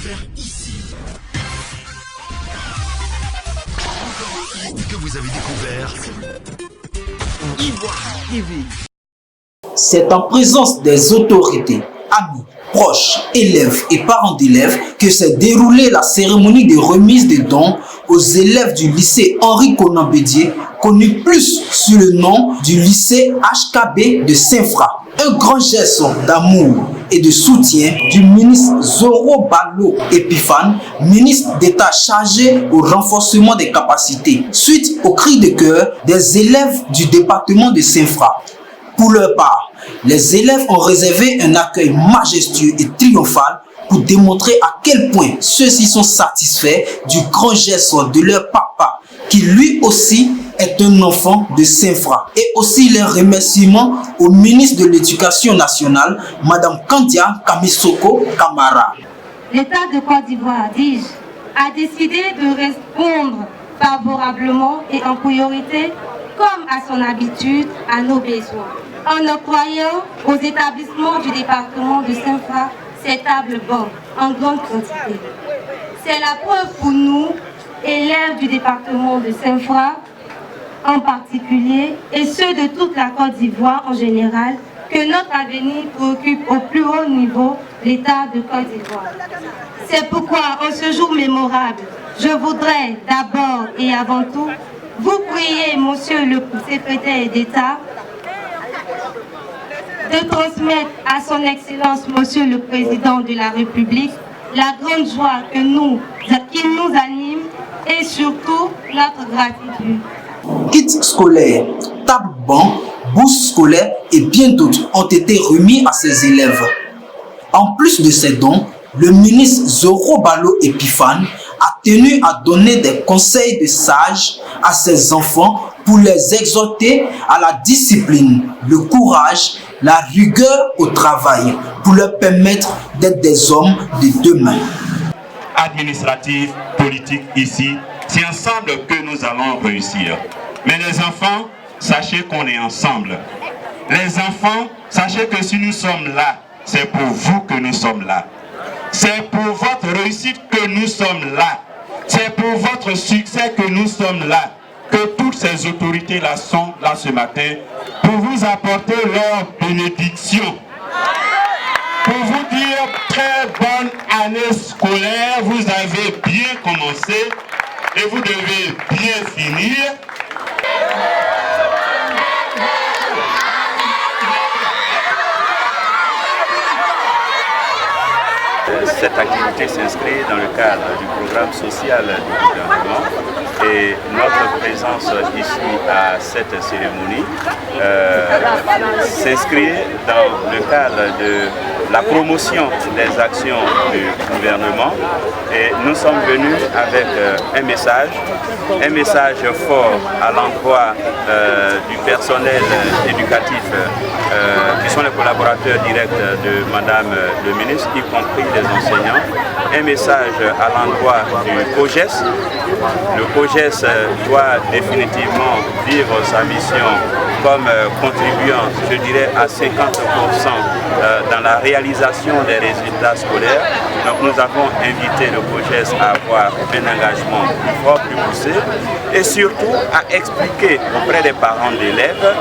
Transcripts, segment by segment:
découvert ici. Que vous avez découvert Ivoire TV. C'est en présence des autorités, amis, proches, élèves et parents d'élèves que s'est déroulée la cérémonie de remise de dons aux élèves du lycée Henri Konan Bédié, connu plus sous le nom du lycée HKB de Saint-Fra. Un grand geste d'amour et de soutien du ministre Zoro Balo Epiphane, ministre d'État chargé au renforcement des capacités, suite au cri de cœur des élèves du département de Saint-Fra. Pour leur part, les élèves ont réservé un accueil majestueux et triomphal pour démontrer à quel point ceux-ci sont satisfaits du grand geste de leur papa, qui lui aussi est un enfant de Saint-Fra. Et aussi les remerciements au ministre de l'Éducation nationale, Mme Kandia Kamisoko Kamara. L'État de Côte d'Ivoire, dis-je, a décidé de répondre favorablement et en priorité, comme à son habitude, à nos besoins, en octroyant aux établissements du département de Saint-Fra ces tables bancs en grande quantité. C'est la preuve pour nous, élèves du département de Saint-Fra en particulier, et ceux de toute la Côte d'Ivoire en général, que notre avenir préoccupe au plus haut niveau l'État de Côte d'Ivoire. C'est pourquoi, en ce jour mémorable, je voudrais d'abord et avant tout vous prier, Monsieur le secrétaire d'État, de transmettre à son Excellence, Monsieur le Président de la République, la grande joie qui nous anime et surtout notre gratitude. Kits scolaires, tables bancs, bourses scolaires et bien d'autres ont été remis à ces élèves. En plus de ces dons, le ministre Zoro Balo Epiphane a tenu à donner des conseils de sages à ses enfants pour les exhorter à la discipline, le courage, la rigueur au travail, pour leur permettre d'être des hommes de demain. Administratif, politique ici, c'est ensemble que nous allons réussir. Mais les enfants, sachez qu'on est ensemble. Les enfants, sachez que si nous sommes là, c'est pour vous que nous sommes là. C'est pour votre réussite que nous sommes là. C'est pour votre succès que nous sommes là. Que toutes ces autorités-là sont là ce matin pour vous apporter leur bénédiction. Pour vous dire très bonne année scolaire, vous avez bien commencé et vous devez bien finir. Cette activité s'inscrit dans le cadre du programme social du gouvernement et notre présence ici à cette cérémonie s'inscrit dans le cadre de la promotion des actions du gouvernement et nous sommes venus avec un message fort à l'endroit du personnel éducatif qui sont les collaborateurs directs de Madame le ministre, y compris les enseignants, un message à l'endroit du COGES. Le COGES doit définitivement vivre sa mission comme contribuant, je dirais, à 50% dans la réalisation des résultats scolaires. Donc nous avons invité le COGES à avoir un engagement plus fort, plus poussé et surtout à expliquer auprès des parents d'élèves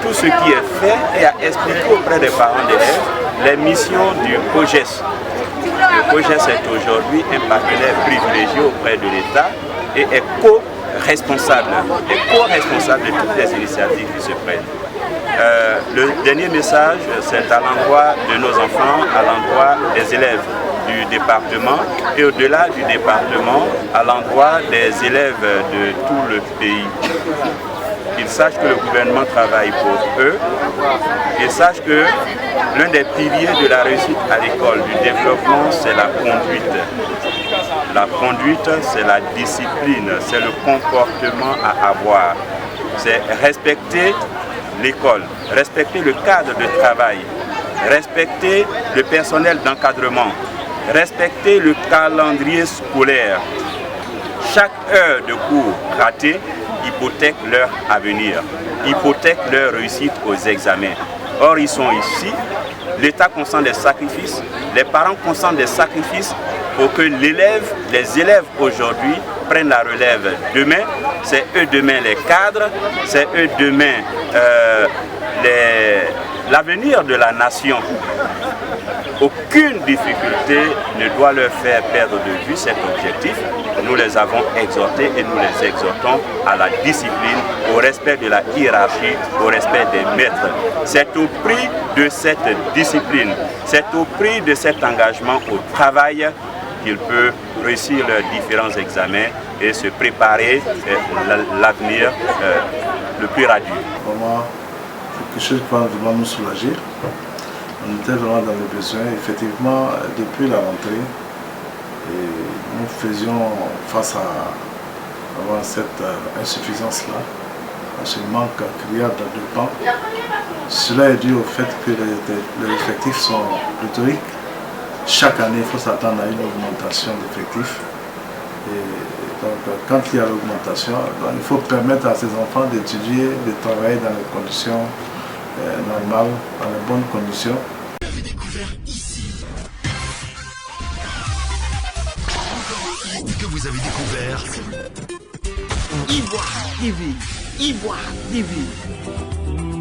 tout ce qui est fait et à expliquer auprès des parents d'élèves les missions du COGES. Le COGES est aujourd'hui un partenaire privilégié auprès de l'État et est co-responsable de toutes les initiatives qui se prennent. Le dernier message, c'est à l'endroit de nos enfants, à l'endroit des élèves du département et au-delà du département, à l'endroit des élèves de tout le pays. Ils sachent que le gouvernement travaille pour eux et sachent que l'un des piliers de la réussite à l'école, du développement, c'est la conduite. La conduite, c'est la discipline, c'est le comportement à avoir. C'est respecter l'école, respecter le cadre de travail, respecter le personnel d'encadrement, respecter le calendrier scolaire. Chaque heure de cours ratée hypothèque leur avenir, hypothèque leur réussite aux examens. Or, ils sont ici l'État consent des sacrifices, les parents consentent des sacrifices pour que les élèves aujourd'hui prennent la relève. Demain, c'est eux demain les cadres, c'est eux demain l'avenir de la nation. Aucune difficulté ne doit leur faire perdre de vue cet objectif. Nous les avons exhortés et nous les exhortons à la discipline, au respect de la hiérarchie, au respect des maîtres. C'est au prix de cette discipline, c'est au prix de cet engagement au travail qu'ils peuvent réussir leurs différents examens et se préparer l'avenir le plus radieux. Vraiment, quelque chose qui va vraiment nous soulager. On était vraiment dans le besoin. Effectivement, depuis la rentrée, nous faisions face à cette insuffisance-là, à ce manque criard de bancs. Cela est dû au fait que les effectifs sont pléthoriques. Chaque année, il faut s'attendre à une augmentation d'effectifs. Donc, quand il y a l'augmentation, il faut permettre à ces enfants d'étudier, de travailler dans les conditions normales, dans les bonnes conditions. Vous avez découvert ici. Que vous avez découvert Ivoire TV. Ivoire TV.